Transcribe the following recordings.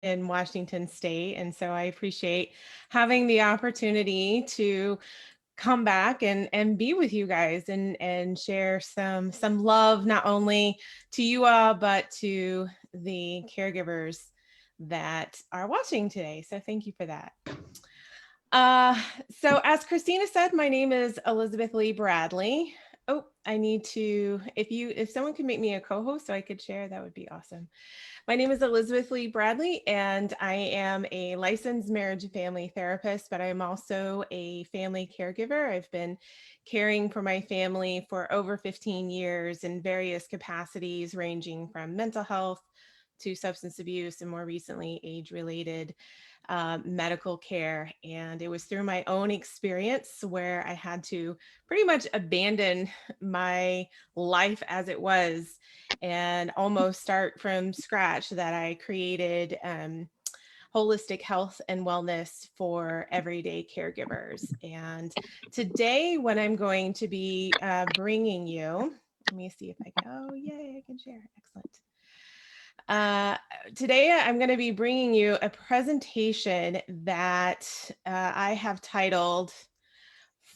in Washington State. And so I appreciate having the opportunity to come back and be with you guys and share some love not only to you all but to the caregivers that are watching today. So thank you for that. Uh, so as Christina said, my name is Elizabeth-Leigh Bradley. Oh, I need to, if someone could make me a co-host so I could share, that would be awesome. My name is Elizabeth-Leigh Bradley, and I am a licensed marriage and family therapist, but I'm also a family caregiver. I've been caring for my family for over 15 years in various capacities, ranging from mental health to substance abuse and more recently age-related medical care. And it was through my own experience where I had to pretty much abandon my life as it was and almost start from scratch that I created holistic health and wellness for everyday caregivers. And today, what I'm going to be bringing you, let me see if I can, oh, yay, I can share. Excellent. Uh, Today, I'm going to be bringing you a presentation that I have titled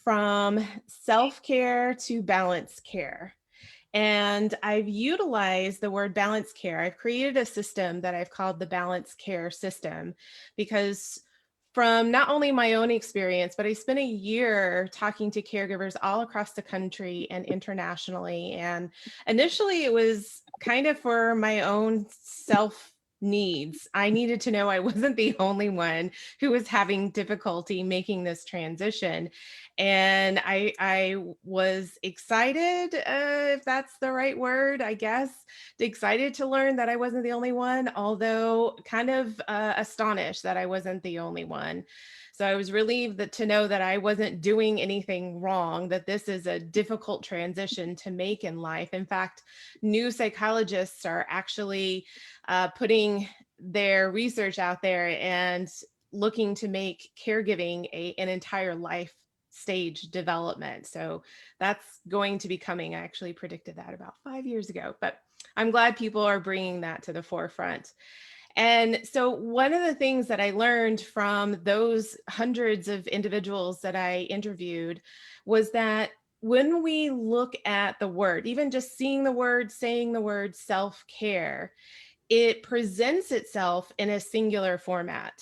From Self-Care to Balance Care. And I've utilized the word balance care. I've created a system that I've called the balance care system because from not only my own experience, but I spent a year talking to caregivers all across the country and internationally. And initially, it was kind of for my own self needs. I needed to know I wasn't the only one who was having difficulty making this transition. And I was excited, if that's the right word, I guess, excited to learn that I wasn't the only one, although kind of astonished that I wasn't the only one. So I was relieved to know that I wasn't doing anything wrong, that this is a difficult transition to make in life. In fact, new psychologists are actually putting their research out there and looking to make caregiving an entire life stage development. So that's going to be coming. I actually predicted that about 5 years ago, but I'm glad people are bringing that to the forefront. And so one of the things that I learned from those hundreds of individuals that I interviewed was that when we look at the word, even just seeing the word, saying the word self-care, it presents itself in a singular format.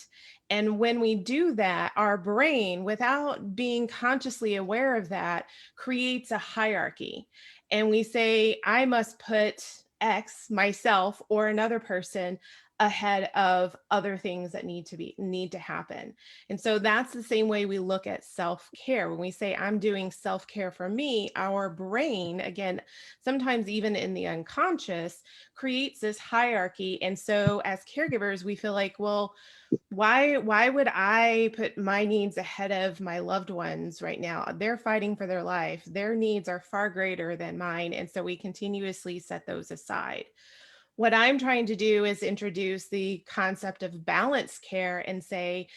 And when we do that, our brain, without being consciously aware of that, creates a hierarchy. And we say, I must put X, myself, or another person ahead of other things that need to happen. And so that's the same way we look at self-care. When we say I'm doing self-care for me, our brain, again, sometimes even in the unconscious, creates this hierarchy. And so as caregivers, we feel like, well, why would I put my needs ahead of my loved ones right now? They're fighting for their life. Their needs are far greater than mine. And so we continuously set those aside. What I'm trying to do is introduce the concept of balance care and say,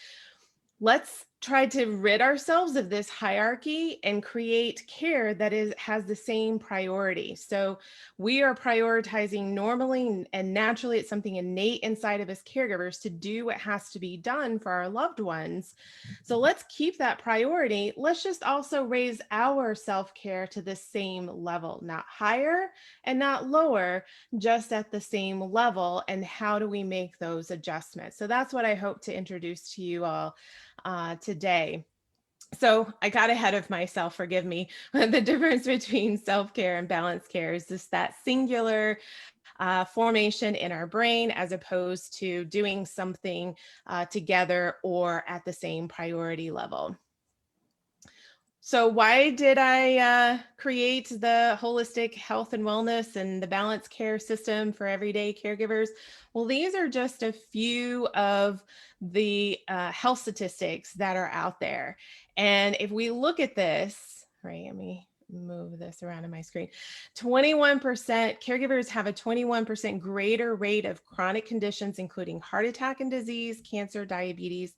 let's try to rid ourselves of this hierarchy and create care that has the same priority. So we are prioritizing normally and naturally, it's something innate inside of us caregivers to do what has to be done for our loved ones. So let's keep that priority. Let's just also raise our self-care to the same level, not higher and not lower, just at the same level. And how do we make those adjustments? So that's what I hope to introduce to you all today. So I got ahead of myself, forgive me. The difference between self-care and balance care is just that singular formation in our brain as opposed to doing something together or at the same priority level. So why did I create the holistic health and wellness and the balance care system for everyday caregivers? Well, these are just a few of the health statistics that are out there. And if we look at this, right, let me move this around on my screen. 21% caregivers have a 21% greater rate of chronic conditions, including heart attack and disease, cancer, diabetes,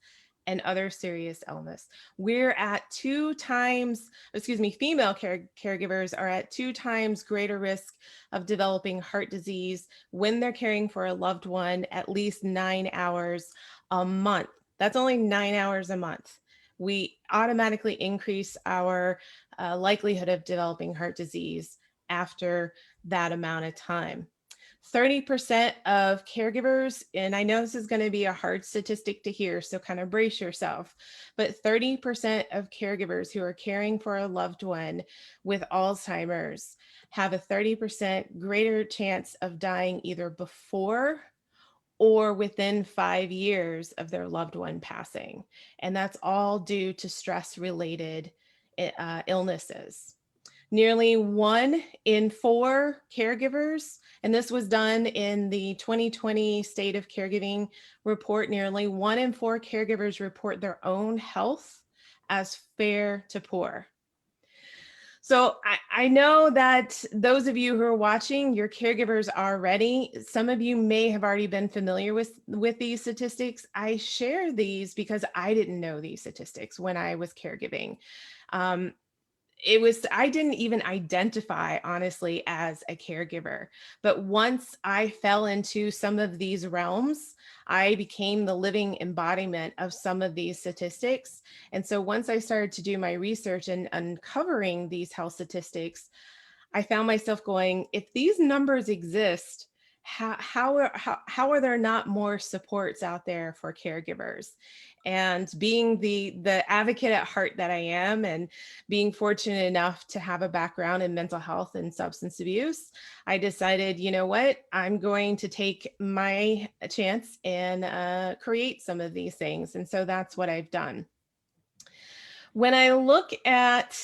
and other serious illness. We're at two times, excuse me, female caregivers are at two times greater risk of developing heart disease when they're caring for a loved one at least 9 hours a month. That's only 9 hours a month. We automatically increase our likelihood of developing heart disease after that amount of time. 30% of caregivers, and I know this is going to be a hard statistic to hear, so kind of brace yourself, but 30% of caregivers who are caring for a loved one with Alzheimer's have a 30% greater chance of dying either before or within 5 years of their loved one passing. And that's all due to stress related illnesses. Nearly 1 in 4 caregivers, and this was done in the 2020 State of Caregiving report, nearly 1 in 4 caregivers report their own health as fair to poor. So I know that those of you who are watching, your caregivers are already. Some of you may have already been familiar with these statistics. I share these because I didn't know these statistics when I was caregiving. Um, I didn't even identify honestly as a caregiver, but once I fell into some of these realms, I became the living embodiment of some of these statistics. And so once I started to do my research and uncovering these health statistics, I found myself going, if these numbers exist, how are there not more supports out there for caregivers? And being the advocate at heart that I am, and being fortunate enough to have a background in mental health and substance abuse, I decided, you know what, I'm going to take my chance and create some of these things. And so that's what I've done. When I look at,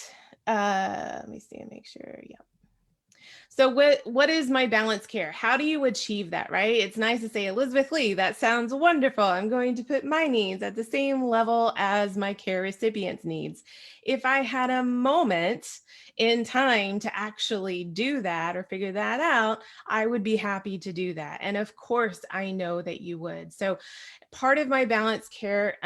let me see and make sure, yeah. So what is my balanced care? How do you achieve that, right? It's nice to say, Elizabeth-Leigh, that sounds wonderful. I'm going to put my needs at the same level as my care recipient's needs. If I had a moment in time to actually do that or figure that out, I would be happy to do that. And of course, I know that you would. So part of my balanced care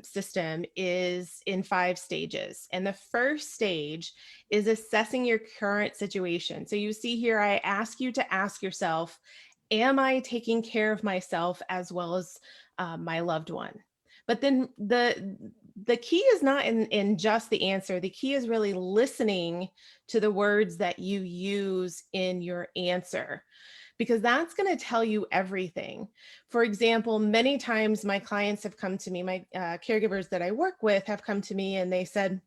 system is in 5 stages. And the first stage is assessing your current situation. So you see here, I ask you to ask yourself, am I taking care of myself as well as my loved one? But then the key is not in just the answer. The key is really listening to the words that you use in your answer, because that's going to tell you everything. For example, many times my clients have come to me, my caregivers that I work with have come to me and they said,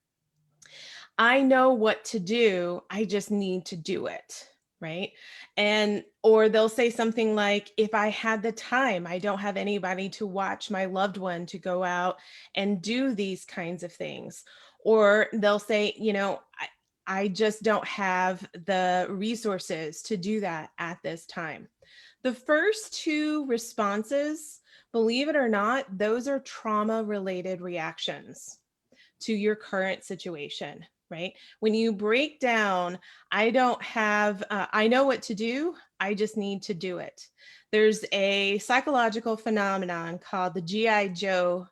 I know what to do, I just need to do it, right? And or they'll say something like, if I had the time, I don't have anybody to watch my loved one to go out and do these kinds of things. Or they'll say, I just don't have the resources to do that at this time. The first 2 responses, believe it or not, those are trauma related reactions to your current situation, right? When you break down, I don't have, I know what to do, I just need to do it. There's a psychological phenomenon called the G.I. Joe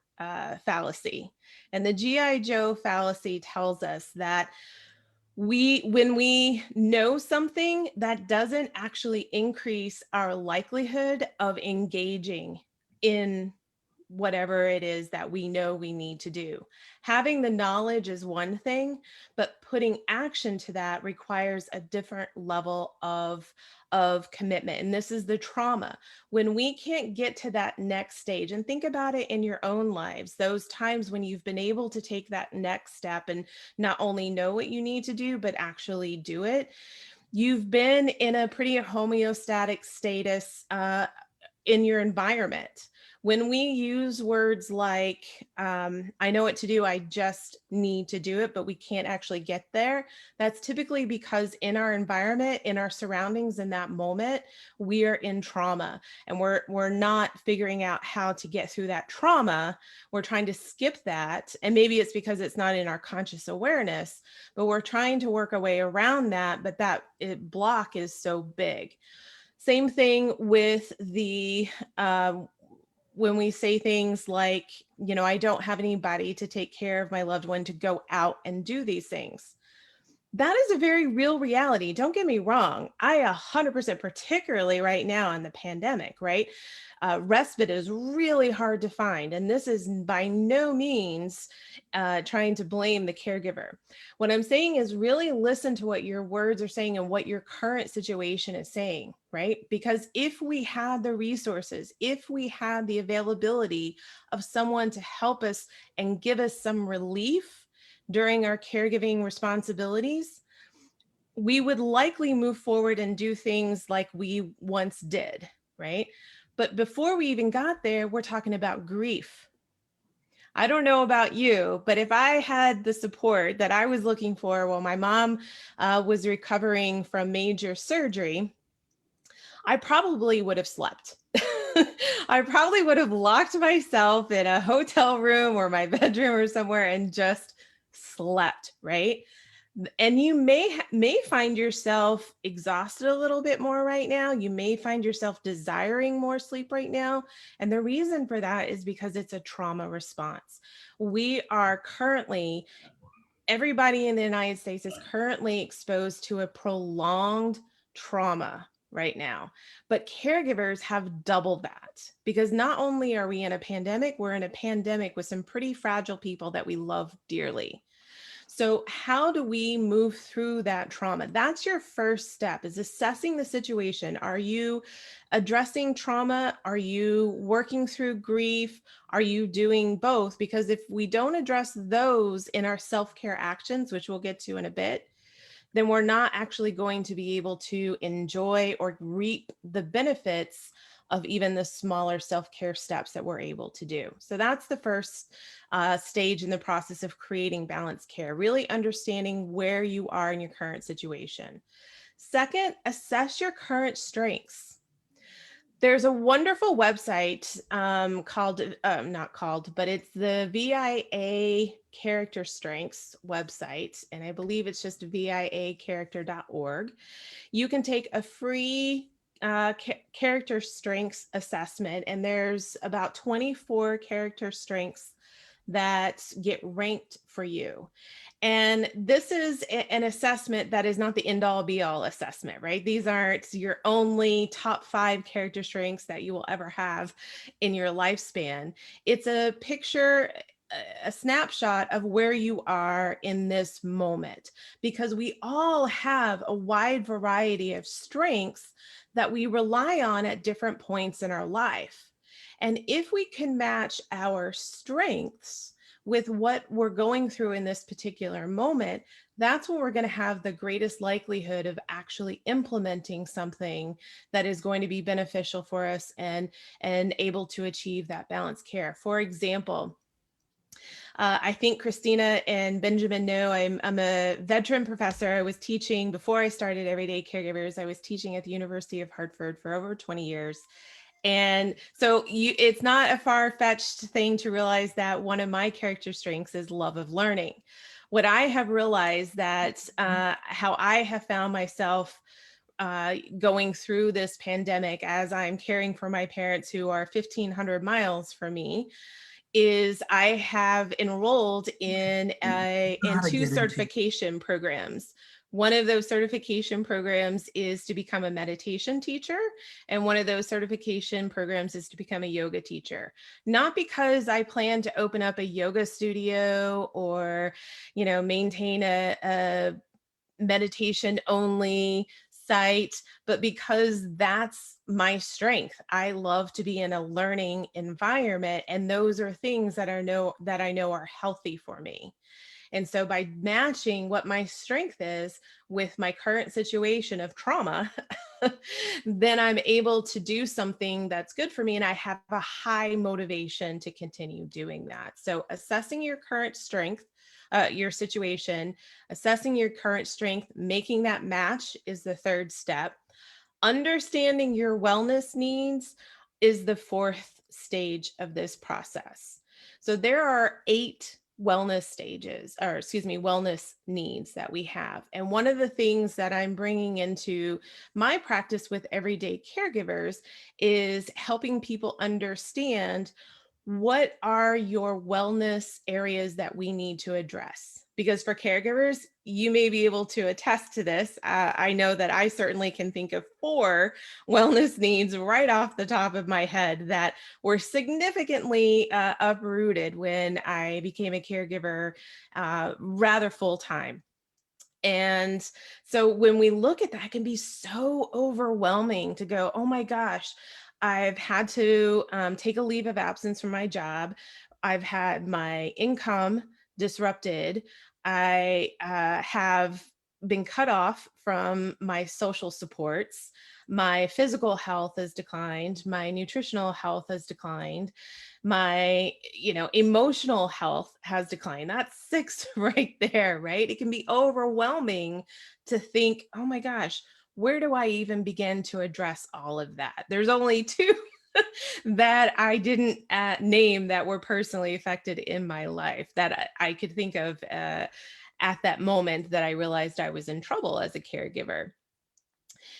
fallacy. And the G.I. Joe fallacy tells us that when we know something, that doesn't actually increase our likelihood of engaging in whatever it is that we know we need to do. Having the knowledge is one thing, but putting action to that requires a different level of commitment. And this is the trauma. When we can't get to that next stage, and think about it in your own lives, those times when you've been able to take that next step and not only know what you need to do, but actually do it, you've been in a pretty homeostatic status in your environment. When we use words like, I know what to do, I just need to do it, but we can't actually get there, that's typically because in our environment, in our surroundings, in that moment, we are in trauma and we're not figuring out how to get through that trauma. We're trying to skip that. And maybe it's because it's not in our conscious awareness, but we're trying to work our way around that, but that block is so big. Same thing with the when we say things like, I don't have anybody to take care of my loved one to go out and do these things. That is a very real reality. Don't get me wrong. I 100%, particularly right now in the pandemic, right? Respite is really hard to find. And this is by no means trying to blame the caregiver. What I'm saying is really listen to what your words are saying and what your current situation is saying, right? Because if we had the resources, if we had the availability of someone to help us and give us some relief during our caregiving responsibilities, we would likely move forward and do things like we once did, right? But before we even got there, we're talking about grief. I don't know about you, but if I had the support that I was looking for while my mom was recovering from major surgery, I probably would have slept. I probably would have locked myself in a hotel room or my bedroom or somewhere and just slept, right? And you may find yourself exhausted a little bit more right now. You may find yourself desiring more sleep right now. And the reason for that is because it's a trauma response. We are currently, everybody in the United States is currently exposed to a prolonged trauma right now. But caregivers have double that because not only are we in a pandemic, we're in a pandemic with some pretty fragile people that we love dearly. So how do we move through that trauma? That's your first step, is assessing the situation. Are you addressing trauma? Are you working through grief? Are you doing both? Because if we don't address those in our self-care actions, which we'll get to in a bit, then we're not actually going to be able to enjoy or reap the benefits of even the smaller self-care steps that we're able to do. So that's the first stage in the process of creating balanced care, really understanding where you are in your current situation. Second, assess your current strengths. There's a wonderful website called, not called, but it's the VIA Character Strengths website. And I believe it's just viacharacter.org. You can take a free character strengths assessment, and there's about 24 character strengths that get ranked for you. And this is an assessment that is not the end all be all assessment, right? These aren't your only top 5 character strengths that you will ever have in your lifespan. It's a picture, a snapshot of where you are in this moment, because we all have a wide variety of strengths that we rely on at different points in our life. And if we can match our strengths with what we're going through in this particular moment, that's when we're going to have the greatest likelihood of actually implementing something that is going to be beneficial for us and able to achieve that balanced care. For example, I think Christina and Benjamin know I'm a veteran professor. I was teaching before I started Everyday Caregivers. I was teaching at the University of Hartford for over 20 years. And so it's not a far-fetched thing to realize that one of my character strengths is love of learning. What I have realized that how I have found myself going through this pandemic as I'm caring for my parents who are 1,500 miles from me is I have enrolled in How to 2 get into. certification programs. One of those certification programs is to become a meditation teacher, and one of those certification programs is to become a yoga teacher. Not because I plan to open up a yoga studio or, maintain a meditation only site, but because that's my strength. I love to be in a learning environment, and those are things that I know are healthy for me. And so by matching what my strength is with my current situation of trauma, then I'm able to do something that's good for me, and I have a high motivation to continue doing that. So assessing your current strength, your situation, assessing your current strength, making that match is the third step. Understanding your wellness needs is the fourth stage of this process. So there are 8 wellness stages, or excuse me, wellness needs that we have. And one of the things that I'm bringing into my practice with everyday caregivers is helping people understand what are your wellness areas that we need to address. Because for caregivers, you may be able to attest to this. I know that I certainly can think of 4 wellness needs right off the top of my head that were significantly uprooted when I became a caregiver rather full time. And so when we look at that, it can be so overwhelming to go, oh my gosh, I've had to take a leave of absence from my job. I've had my income disrupted. I have been cut off from my social supports. My physical health has declined. My nutritional health has declined. My emotional health has declined. That's 6 right there, right? It can be overwhelming to think, oh my gosh, where do I even begin to address all of that? There's only 2 that I didn't name that were personally affected in my life that I could think of at that moment that I realized I was in trouble as a caregiver.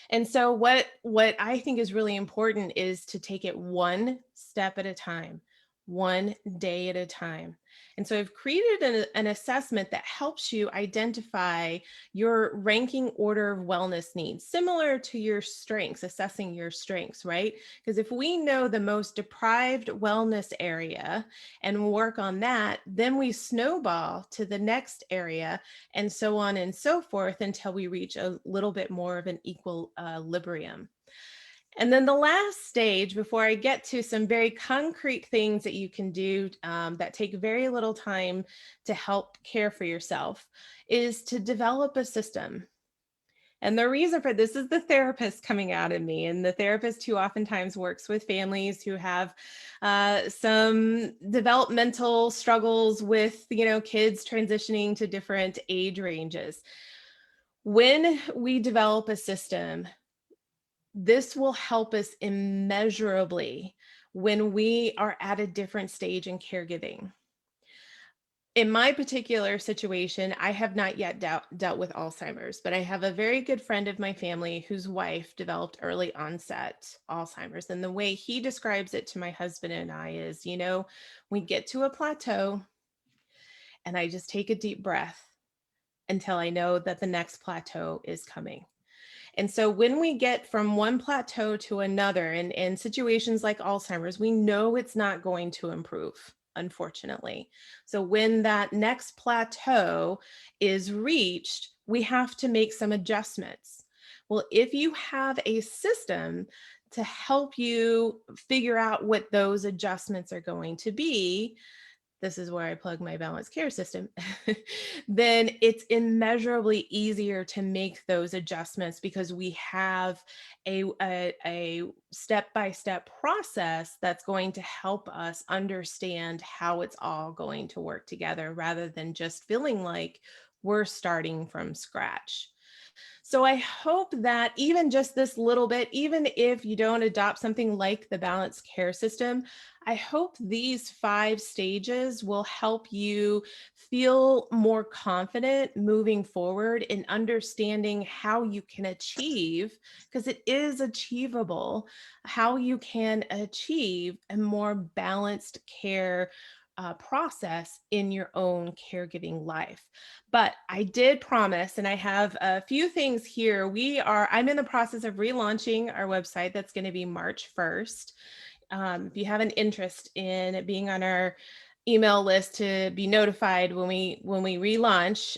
And so what I think is really important is to take it one step at a time, one day at a time. And so I've created an assessment that helps you identify your ranking order of wellness needs, similar to your strengths, assessing your strengths, right? Because if we know the most deprived wellness area and work on that, then we snowball to the next area and so on and so forth until we reach a little bit more of an equilibrium. And then the last stage, before I get to some very concrete things that you can do that take very little time to help care for yourself, is to develop a system. And the reason for this is the therapist coming out of me, and the therapist who oftentimes works with families who have some developmental struggles with, kids transitioning to different age ranges. When we develop a system, this will help us immeasurably when we are at a different stage in caregiving. In my particular situation, I have not yet dealt with Alzheimer's, but I have a very good friend of my family whose wife developed early onset Alzheimer's. And the way he describes it to my husband and I is, we get to a plateau and I just take a deep breath until I know that the next plateau is coming. And so when we get from one plateau to another, and in situations like Alzheimer's, we know it's not going to improve, unfortunately. So when that next plateau is reached, we have to make some adjustments. Well, if you have a system to help you figure out what those adjustments are going to be, this is where I plug my balanced care system, then it's immeasurably easier to make those adjustments because we have a step-by-step process that's going to help us understand how it's all going to work together rather than just feeling like we're starting from scratch. So I hope that even just this little bit, even if you don't adopt something like the balanced care system, I hope these 5 stages will help you feel more confident moving forward in understanding how you can achieve, because it is achievable, how you can achieve a more balanced care process in your own caregiving life. But I did promise, and I have a few things here. I'm in the process of relaunching our website. That's going to be March 1st. If you have an interest in being on our email list to be notified when we relaunch,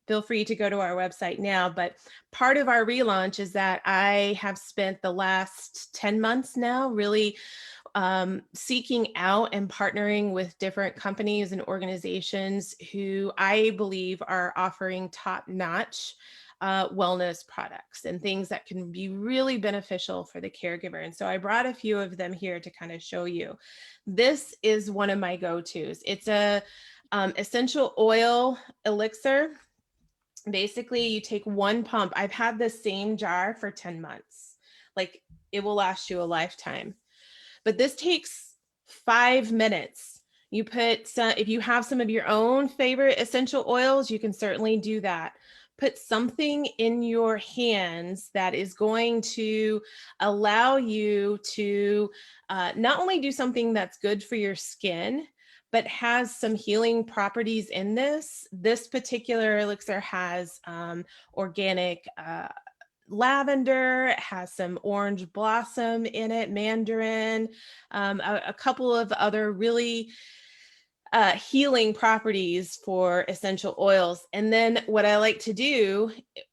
feel free to go to our website now. But part of our relaunch is that I have spent the last 10 months now really seeking out and partnering with different companies and organizations who I believe are offering top-notch wellness products and things that can be really beneficial for the caregiver. And so I brought a few of them here to kind of show you. This is one of my go-tos. It's a essential oil elixir. Basically, you take one pump. I've had the same jar for 10 months. Like, it will last you a lifetime. But this takes 5 minutes. You put some, if you have some of your own favorite essential oils, you can certainly do that. Put something in your hands that is going to allow you to not only do something that's good for your skin, but has some healing properties in this. This particular elixir has organic lavender, it has some orange blossom in it, mandarin, a couple of other really healing properties for essential oils. And then what I like to do,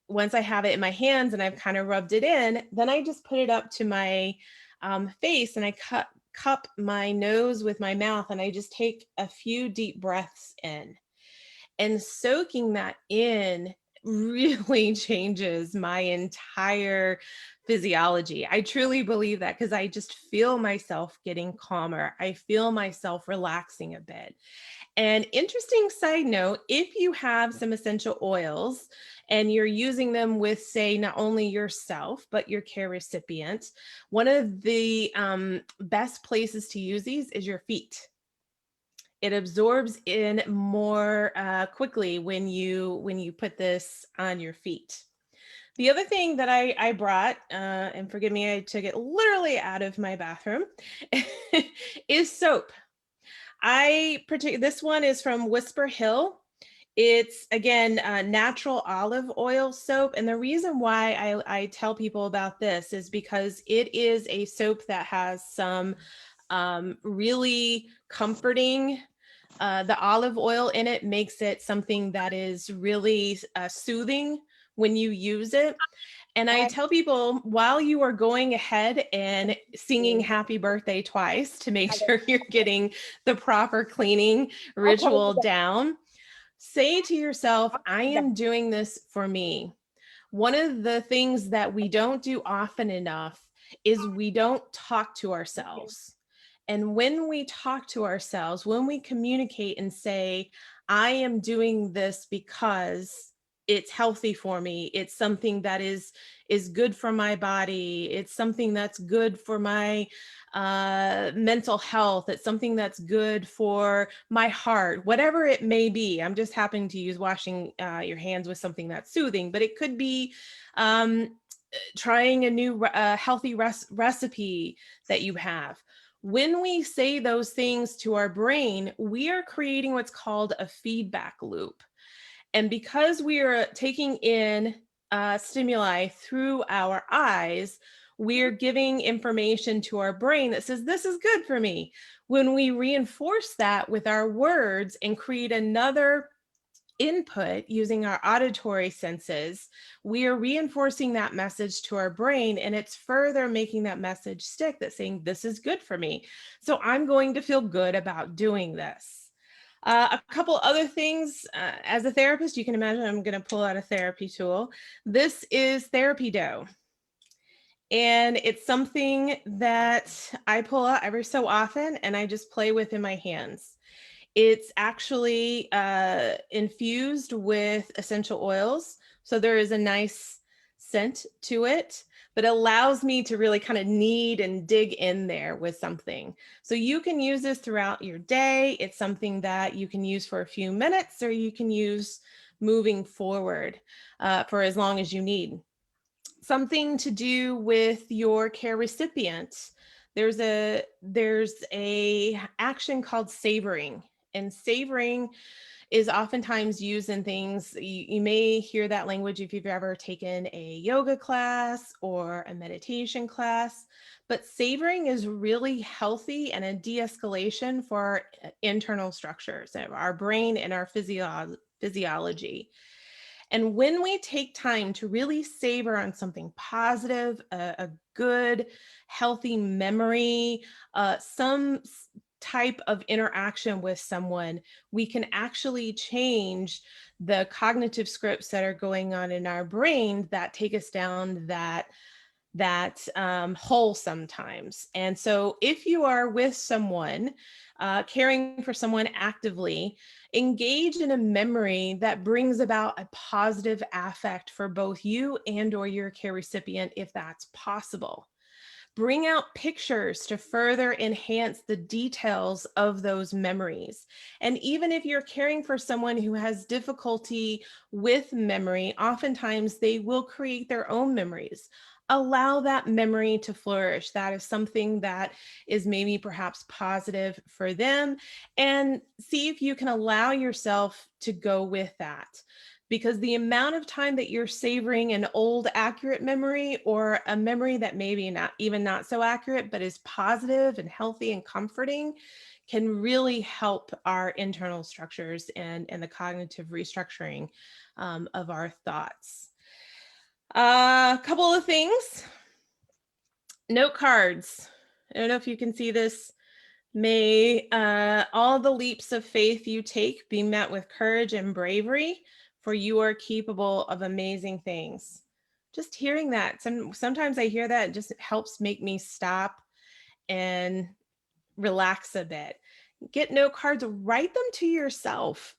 once I have it in my hands and I've kind of rubbed it in, then I just put it up to my face, and I cup my nose with my mouth, and I just take a few deep breaths in. And soaking that in really changes my entire physiology. I truly believe that, because I just feel myself getting calmer. I feel myself relaxing a bit. And interesting side note, if you have some essential oils and you're using them with, say, not only yourself, but your care recipient, one of the best places to use these is your feet. It absorbs in more quickly when you put this on your feet. The other thing that I brought, and forgive me, I took it literally out of my bathroom, is soap. This one is from Whisper Hill. It's again natural olive oil soap, and the reason why I tell people about this is because it is a soap that has some really comforting. The olive oil in it makes it something that is really soothing when you use it. And I tell people, while you are going ahead and singing happy birthday twice to make sure you're getting the proper cleaning ritual down, say to yourself, I am doing this for me. One of the things that we don't do often enough is we don't talk to ourselves. And when we talk to ourselves, when we communicate and say, I am doing this because it's healthy for me, it's something that is good for my body, it's something that's good for my mental health, it's something that's good for my heart, whatever it may be. I'm just happening to use washing your hands with something that's soothing, but it could be trying a new healthy recipe that you have. When we say those things to our brain, we are creating what's called a feedback loop. And because we are taking in stimuli through our eyes, we're giving information to our brain that says, this is good for me. When we reinforce that with our words and create another input using our auditory senses, we are reinforcing that message to our brain, and it's further making that message stick, that's saying, this is good for me. So I'm going to feel good about doing this. A couple other things, as a therapist, you can imagine I'm going to pull out a therapy tool. This is therapy dough. And it's something that I pull out every so often and I just play with in my hands. It's actually infused with essential oils. So there is a nice scent to it, but it allows me to really kind of knead and dig in there with something. So you can use this throughout your day. It's something that you can use for a few minutes, or you can use moving forward for as long as you need. Something to do with your care recipient. There's a action called savoring, and savoring is oftentimes used in things, you may hear that language if you've ever taken a yoga class or a meditation class, but savoring is really healthy and a de-escalation for our internal structures of our brain and our physiology. And when we take time to really savor on something positive, a good, healthy memory, some type of interaction with someone, we can actually change the cognitive scripts that are going on in our brain that take us down that hole sometimes. And so if you are with someone, caring for someone actively, engage in a memory that brings about a positive affect for both you and or your care recipient, if that's possible. bring out pictures to further enhance the details of those memories. And even if you're caring for someone who has difficulty with memory, oftentimes they will create their own memories. Allow that memory to flourish. That is something that is maybe perhaps positive for them. And see if you can allow yourself to go with that, because the amount of time that you're savoring an old accurate memory, or a memory that maybe not so accurate but is positive and healthy and comforting, can really help our internal structures and the cognitive restructuring of our thoughts. A couple of things. Note cards. I don't know if you can see this. May all the leaps of faith you take be met with courage and bravery, for you are capable of amazing things. Just hearing that, sometimes I hear that, it just helps make me stop and relax a bit. Get note cards, write them to yourself.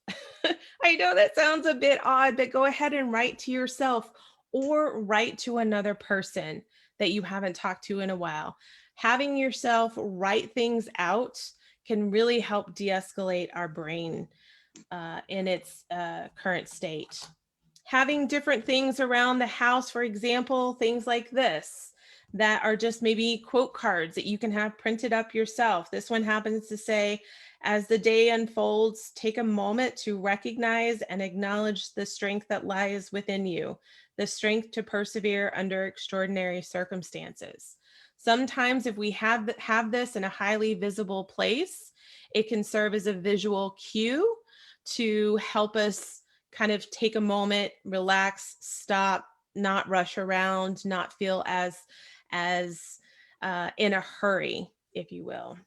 I know that sounds a bit odd, but go ahead and write to yourself, or write to another person that you haven't talked to in a while. Having yourself write things out can really help de-escalate our brain in its current state. Having different things around the house, for example, things like this, that are just maybe quote cards that you can have printed up yourself. This one happens to say, as the day unfolds, take a moment to recognize and acknowledge the strength that lies within you, the strength to persevere under extraordinary circumstances. Sometimes if we have this in a highly visible place, it can serve as a visual cue to help us kind of take a moment, relax, stop, not rush around, not feel as in a hurry, if you will.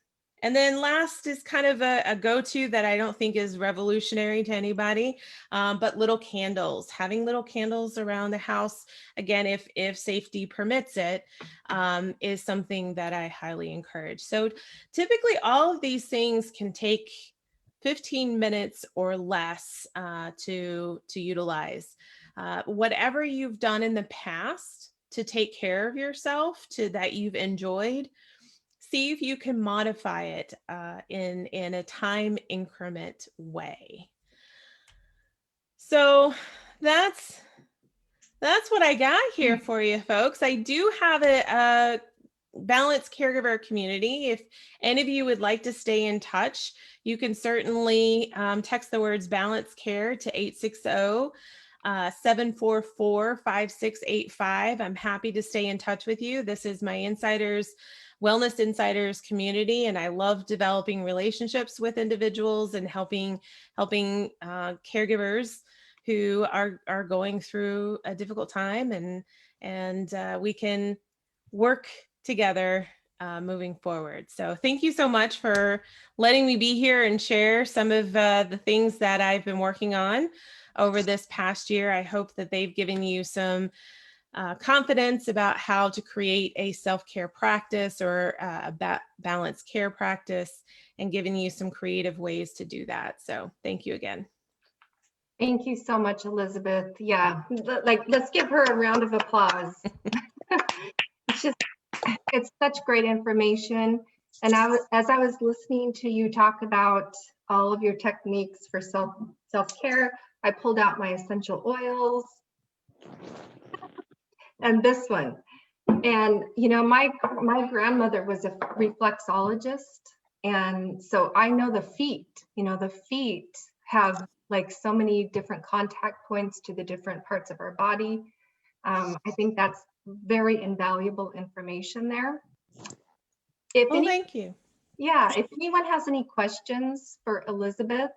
And then last is kind of a go-to that I don't think is revolutionary to anybody, but little candles. Having little candles around the house, again, if safety permits it, is something that I highly encourage. So typically all of these things can take 15 minutes or less to utilize. Whatever you've done in the past to take care of yourself, to that you've enjoyed, see if you can modify it in a time increment way. So that's what I got here for you, folks. I do have a balanced caregiver community. If any of you would like to stay in touch, you can certainly text the words balance care to 860-744-5685. I'm happy to stay in touch with you. This is my Wellness Insiders community, and I love developing relationships with individuals and helping caregivers who are going through a difficult time, and we can work together moving forward. So thank you so much for letting me be here and share some of the things that I've been working on over this past year. I hope that they've given you some confidence about how to create a self-care practice or a balanced care practice, and giving you some creative ways to do that. So thank you again. Thank you so much, Elizabeth. Yeah, let's give her a round of applause. It's such great information. And as I was listening to you talk about all of your techniques for self-care, I pulled out my essential oils and this one. And you know, my grandmother was a reflexologist, and so I know the feet. You know, the feet have like so many different contact points to the different parts of our body. I think that's very invaluable information there. Thank you. Yeah, if anyone has any questions for Elizabeth,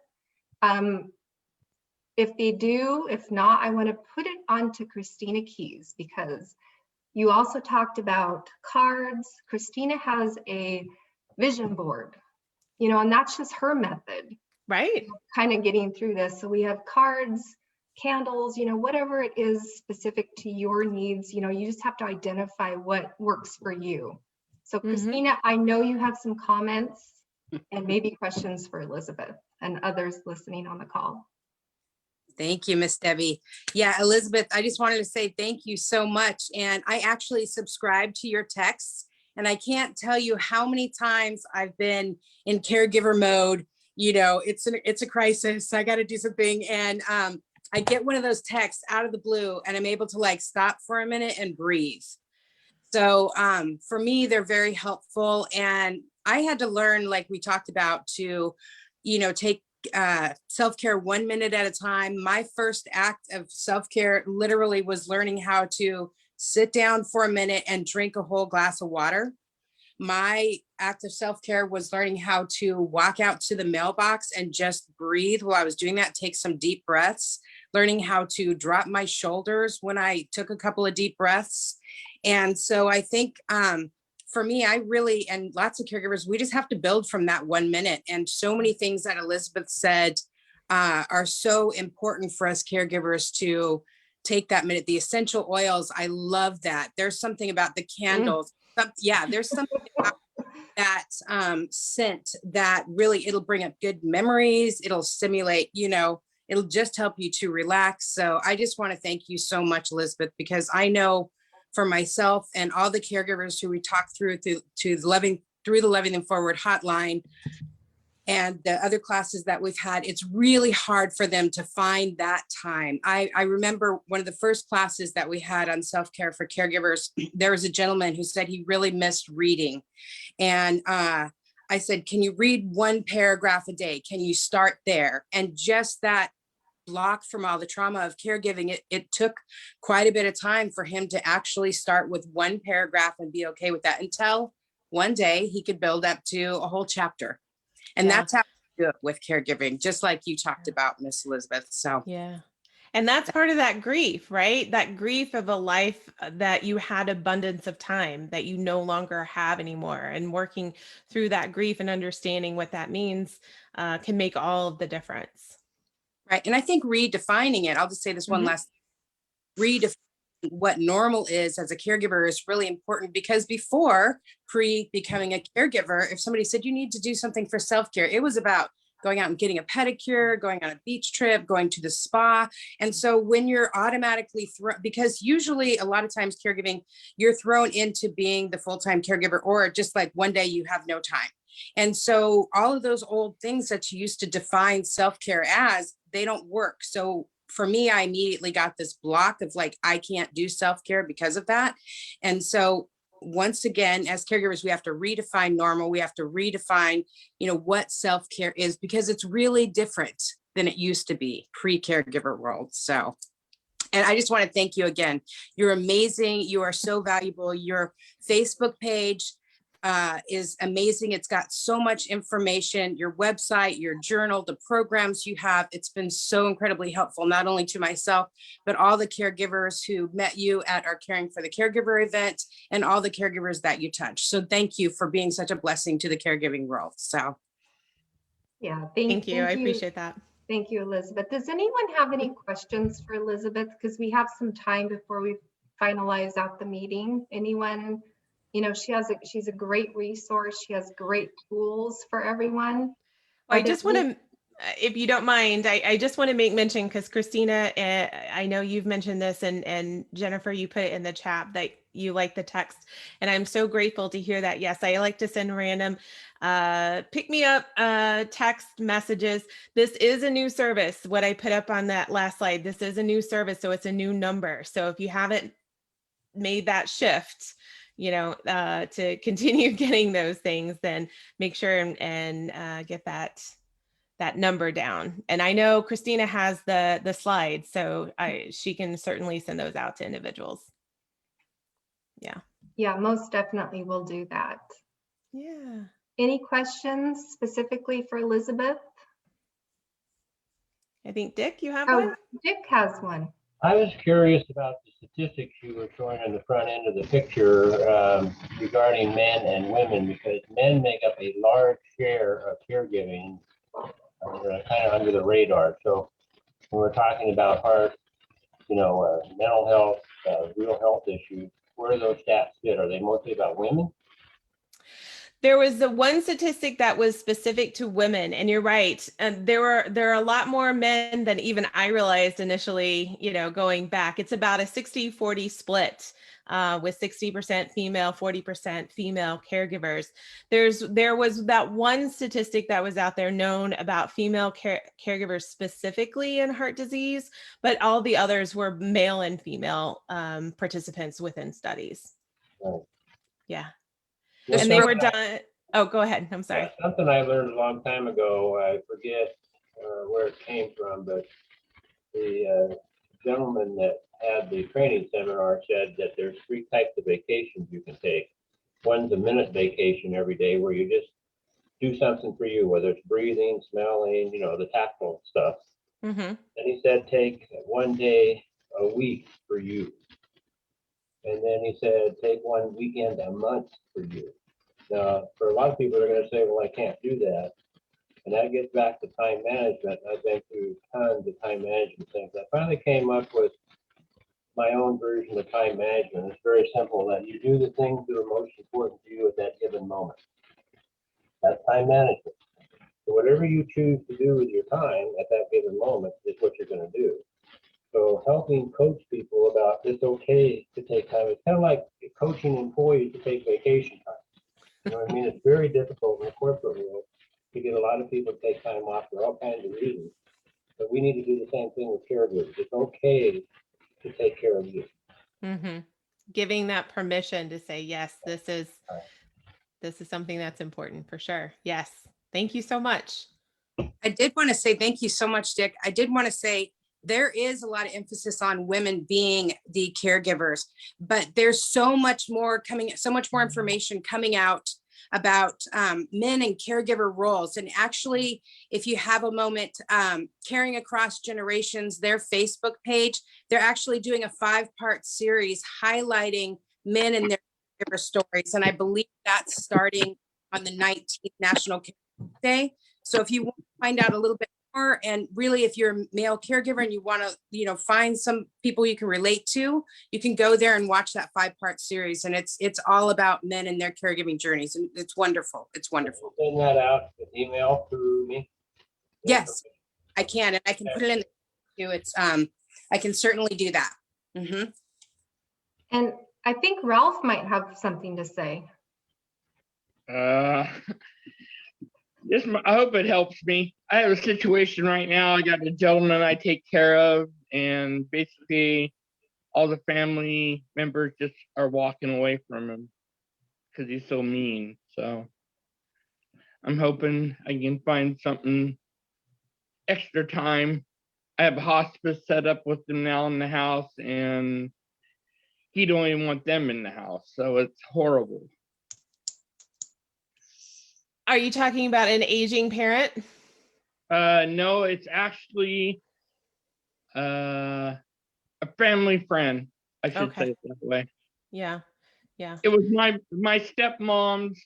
if they do, if not, I want to put it on to Christina Keys, because you also talked about cards. Christina has a vision board, you know, and that's just her method. Right. Kind of getting through this. So we have cards, candles, you know, whatever it is specific to your needs, you know, you just have to identify what works for you. So Christina, I know you have some comments and maybe questions for Elizabeth and others listening on the call. Thank you, Miss Debbie. Yeah, Elizabeth, I just wanted to say thank you so much. And I actually subscribe to your texts, And I can't tell you how many times I've been in caregiver mode. You know, it's a crisis. I got to do something. And I get one of those texts out of the blue and I'm able to like stop for a minute and breathe. So for me, they're very helpful. And I had to learn, like we talked about, to, you know, take self-care 1 minute at a time. My first act of self-care literally was learning how to sit down for a minute and drink a whole glass of water. My act of self-care was learning how to walk out to the mailbox and just breathe while I was doing that, take some deep breaths, learning how to drop my shoulders when I took a couple of deep breaths. And so I think for me, I really, and lots of caregivers, we just have to build from that 1 minute. And so many things that Elizabeth said are so important for us caregivers to take that minute. The essential oils, I love that. There's something about the candles. There's something about that scent that really, it'll bring up good memories. It'll stimulate, you know, it'll just help you to relax. So I just want to thank you so much, Elizabeth, because I know for myself and all the caregivers who we talked through the Loving Them Forward hotline and the other classes that we've had, it's really hard for them to find that time. I remember one of the first classes that we had on self-care for caregivers, there was a gentleman who said he really missed reading. And I said, can you read one paragraph a day? Can you start there? And just that block from all the trauma of caregiving, it took quite a bit of time for him to actually start with one paragraph and be okay with that, until one day he could build up to a whole chapter. And Yeah. that's how we do it with caregiving, just like you talked about, Miss Elizabeth. So Yeah. And that's part of that grief, right? That grief of a life that you had abundance of time that you no longer have anymore. And working through that grief and understanding what that means can make all of the difference. right. And I think redefining it, I'll just say this one Mhm. last, redefining what normal is as a caregiver is really important, because before becoming a caregiver, if somebody said you need to do something for self-care, it was about going out and getting a pedicure, going on a beach trip, going to the spa. And so when you're automatically because usually a lot of times caregiving, you're thrown into being the full-time caregiver, or just like one day you have no time. And so all of those old things that you used to define self-care as, they don't work. So for me, I immediately got this block of like, I can't do self-care because of that. And so once again, as caregivers, we have to redefine normal. We have to redefine, you know, what self-care is, because it's really different than it used to be pre-caregiver world. So, and I just want to thank you again. You're amazing. You are so valuable. Your Facebook page is amazing. It's got so much information, your website, your journal, the programs you have. It's been so incredibly helpful, not only to myself, but all the caregivers who met you at our Caring for the Caregiver event, and all the caregivers that you touch. So thank you for being such a blessing to the caregiving world. So Yeah, Thank you. I appreciate that. Thank you, Elizabeth. Does anyone have any questions for Elizabeth? Because we have some time before we finalize out the meeting. Anyone? You know, she's a great resource. She has great tools for everyone. I just want to, if you don't mind, I just want to make mention, because Christina, I know you've mentioned this, and Jennifer, you put it in the chat that you like the text, and I'm so grateful to hear that. Yes, I like to send random pick me up text messages. This is a new service. What I put up on that last slide, this is a new service, so it's a new number. So if you haven't made that shift, you know, to continue getting those things, then make sure and get that number down. And I know Christina has the slides, so she can certainly send those out to individuals. Yeah, most definitely we'll do that. Yeah. Any questions specifically for Elizabeth? I think Dick, you have Oh, one? Dick has one. I was curious about the statistics you were showing on the front end of the picture regarding men and women, because men make up a large share of caregiving, kind of under the radar. So when we're talking about heart, mental health, real health issues, where do those stats fit? Are they mostly about women? There was the one statistic that was specific to women, and you're right. And there are a lot more men than even I realized initially, going back. It's about a 60-40 split, with 60% female, 40% female caregivers. There was that one statistic that was out there known about female caregivers specifically in heart disease, but all the others were male and female participants within studies. Right. Yeah. Yes, And they were something done. Oh, go ahead. I'm sorry. something I learned a long time ago, I forget where it came from, but the gentleman that had the training seminar said that there's 3 types of vacations you can take. One's a minute vacation every day where you just do something for you, whether it's breathing, smelling, the tactile stuff. Mm-hmm. And he said, take 1 day a week for you. And then he said, take 1 weekend a month for you. Now, for a lot of people, they're going to say, well, I can't do that. And that gets back to time management. I've been through tons of time management things. I finally came up with my own version of time management. It's very simple, that you do the things that are most important to you at that given moment. That's time management. So whatever you choose to do with your time at that given moment is what you're going to do. So helping coach people about it's okay to take time. It's kind of like coaching employees to take vacation time. You know what I mean? It's very difficult in the corporate world to get a lot of people to take time off for all kinds of reasons. But we need to do the same thing with caregivers. It's okay to take care of you. Mm-hmm. Giving that permission to say, yes, this is something that's important for sure. Yes. Thank you so much. I did want to say thank you so much, Dick. I did want to say there is a lot of emphasis on women being the caregivers, but there's so much more information coming out about men and caregiver roles. And actually, if you have a moment, Caring Across Generations, their Facebook page, they're actually doing a 5-part series highlighting men and their caregiver stories. And I believe that's starting on the 19th National Caregiver Day. So if you want to find out a little bit more, and really if you're a male caregiver and you want to find some people you can relate to, you can go there and watch that 5-part series. And it's all about men and their caregiving journeys, and it's wonderful. It's wonderful. Send that out with email through me. Yes, I can, and I can put it in too. It's I can certainly do that. Mm-hmm. And I think Ralph might have something to say. I hope it helps me. I have a situation right now. I got a gentleman I take care of, and basically all the family members just are walking away from him because he's so mean. So I'm hoping I can find something extra time. I have a hospice set up with them now in the house, and he don't even want them in the house. So it's horrible. Are you talking about an aging parent? No, it's actually a family friend. I should say it that way. Yeah. Yeah. It was my stepmom's.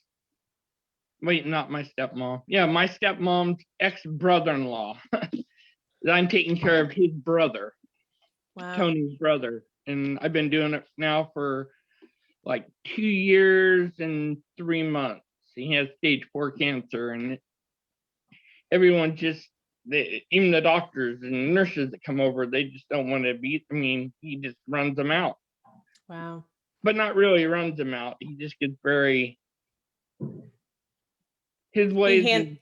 Wait, not my stepmom. Yeah, my stepmom's ex-brother-in-law. I'm taking care of his brother, Wow. Tony's brother, and I've been doing it now for like 2 years and 3 months. He has stage 4 cancer, and everyone even the doctors and nurses that come over, they just don't want to be. I mean, he just runs them out. Wow. But not really runs them out. He just gets very. His ways.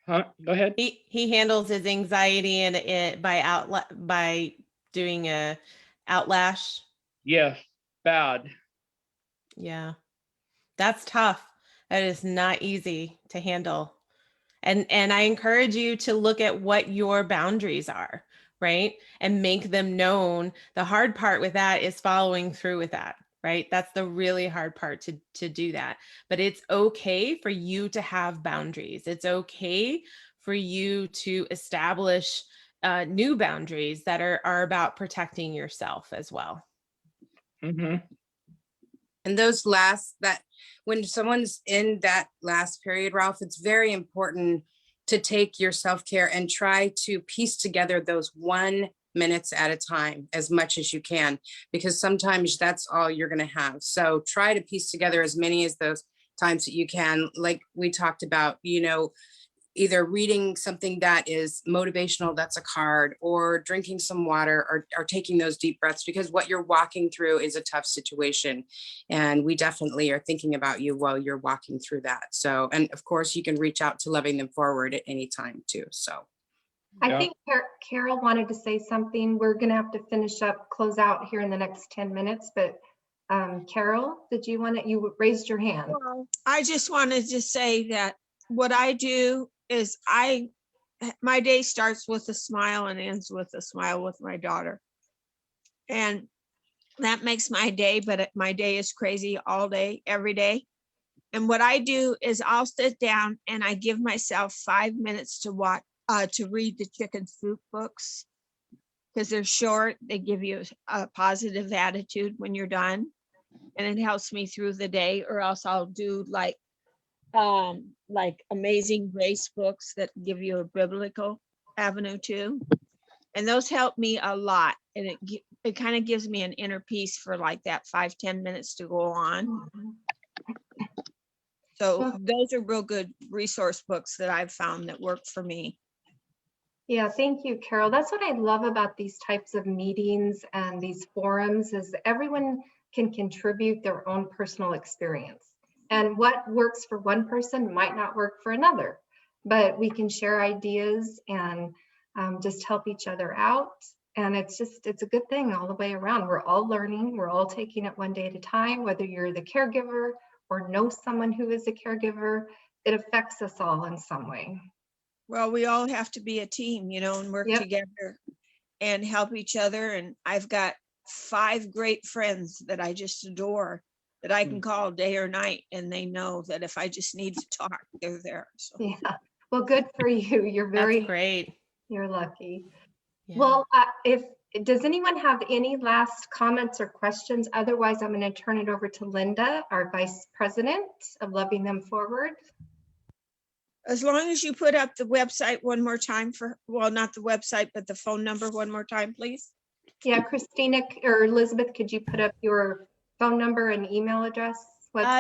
Go ahead. He handles his anxiety and by doing a outlash. Yes, bad. Yeah, that's tough. That is not easy to handle. And I encourage you to look at what your boundaries are, right? And make them known. The hard part with that is following through with that, right? That's the really hard part to do that. But it's okay for you to have boundaries. It's okay for you to establish new boundaries that are about protecting yourself as well. Mm-hmm. And when someone's in that last period, Ralph, it's very important to take your self-care and try to piece together those 1 minutes at a time as much as you can, because sometimes that's all you're going to have. So try to piece together as many as those times that you can, like we talked about, either reading something that is motivational, that's a card, or drinking some water, or taking those deep breaths, because what you're walking through is a tough situation. And we definitely are thinking about you while you're walking through that. So, and of course, you can reach out to Loving Them Forward at any time too. So. I Yeah. think Carol wanted to say something. We're going to have to finish up, close out here in the next 10 minutes, but Carol, you raised your hand. Well, I just wanted to say that what I do is my day starts with a smile and ends with a smile with my daughter. And that makes my day, but my day is crazy all day, every day. And what I do is I'll sit down and I give myself 5 minutes to read the chicken soup books, because they're short. They give you a positive attitude when you're done, and it helps me through the day. Or else I'll do like Amazing Grace books that give you a biblical avenue too, and those help me a lot. And it kind of gives me an inner peace for like that 5-10 minutes to go on. So those are real good resource books that I've found that work for me. Yeah, thank you, Carol. That's what I love about these types of meetings and these forums, is everyone can contribute their own personal experience. And what works for one person might not work for another, but we can share ideas and just help each other out. And it's a good thing all the way around. We're all learning. We're all taking it one day at a time, whether you're the caregiver or know someone who is a caregiver, it affects us all in some way. Well, we all have to be a team, and work Yep. together and help each other. And I've got 5 great friends that I just adore, that I can call day or night, and they know that if I just need to talk, they're there. So. Yeah, well, good for you. You're That's great. You're lucky. Yeah. Well, does anyone have any last comments or questions? Otherwise, I'm going to turn it over to Linda, our Vice President of Loving Them Forward. As long as you put up the website one more time not the website, but the phone number one more time, please. Yeah, Christina or Elizabeth, could you put up your phone number and email address?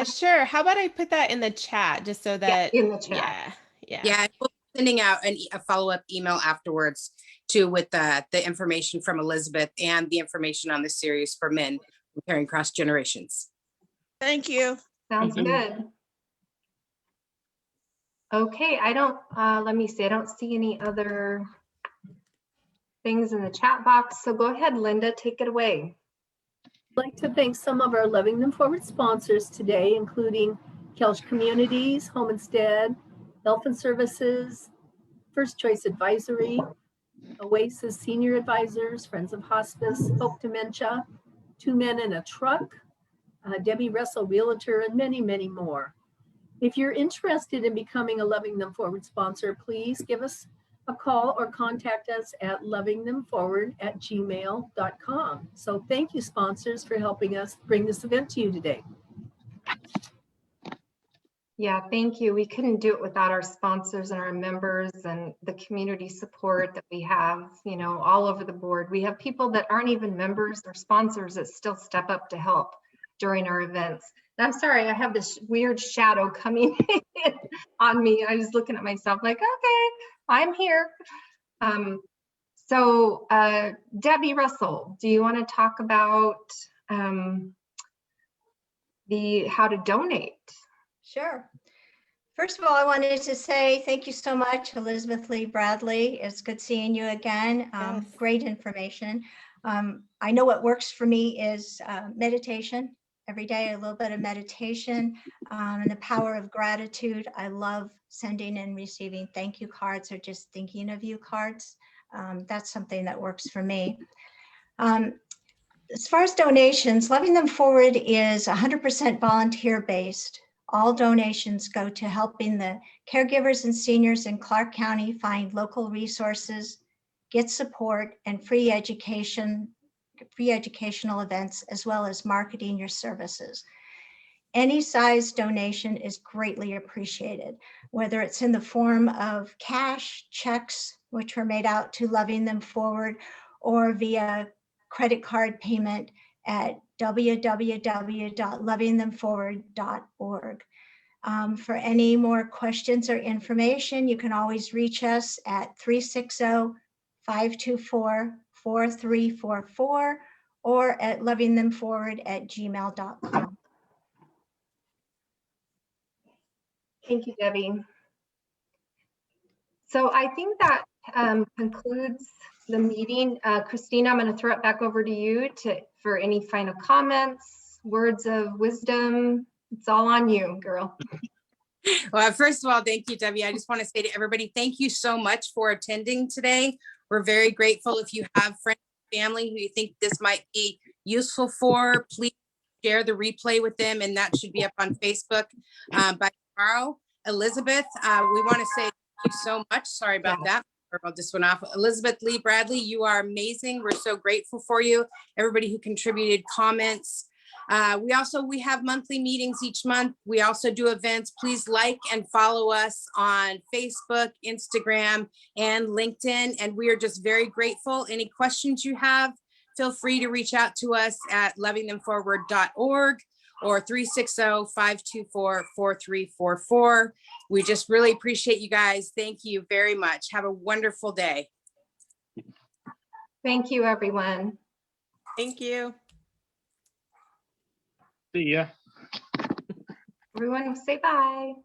Sure. How about I put that in the chat just so that, in the chat. Yeah, we'll be sending out a follow-up email afterwards too, with the information from Elizabeth and the information on the series for men comparing cross generations. Thank you. Sounds good. Okay, let me see. I don't see any other things in the chat box. So go ahead, Linda, take it away. I'd like to thank some of our Loving Them Forward sponsors today, including Kelch Communities, Home Instead, Health and Services, First Choice Advisory, Oasis Senior Advisors, Friends of Hospice, Hope Dementia, Two Men in a Truck, Debbie Russell Realtor, and many, many more. If you're interested in becoming a Loving Them Forward sponsor, please give us a call or contact us at lovingthemforward@gmail.com. So thank you, sponsors, for helping us bring this event to you today. Yeah, thank you. We couldn't do it without our sponsors and our members and the community support that we have, all over the board. We have people that aren't even members or sponsors that still step up to help during our events. And I'm sorry, I have this weird shadow coming on me. I was looking at myself like, okay, I'm here. So Debbie Russell, do you want to talk about how to donate? Sure. First of all, I wanted to say thank you so much, Elizabeth-Leigh Bradley. It's good seeing you again. Yes. Great information. I know what works for me is meditation. Every day, a little bit of meditation and the power of gratitude. I love sending and receiving thank you cards or just thinking of you cards. That's something that works for me. As far as donations, Loving Them Forward is 100% volunteer-based. All donations go to helping the caregivers and seniors in Clark County find local resources, get support, and free educational events, as well as marketing your services. Any size donation is greatly appreciated, whether it's in the form of cash, checks, which are made out to Loving Them Forward, or via credit card payment at www.lovingthemforward.org. For any more questions or information, you can always reach us at 360-524-4344 or at lovingthemforward@gmail.com. Thank you, Debbie. So I think that concludes the meeting. Christina, I'm going to throw it back over to you for any final comments, words of wisdom. It's all on you, girl. Well, first of all, thank you, Debbie. I just want to say to everybody, thank you so much for attending today. We're very grateful. If you have friends and family who you think this might be useful for, please share the replay with them, and that should be up on Facebook by tomorrow. Elizabeth, we want to say thank you so much. Sorry about that. I'll just went off. Elizabeth-Leigh Bradley, you are amazing. We're so grateful for you. Everybody who contributed comments. We have monthly meetings each month. We also do events. Please like and follow us on Facebook, Instagram, and LinkedIn. And we are just very grateful. Any questions you have, feel free to reach out to us at lovingthemforward.org or 360-524-4344. We just really appreciate you guys. Thank you very much. Have a wonderful day. Thank you, everyone. Thank you. See ya. Everyone say bye.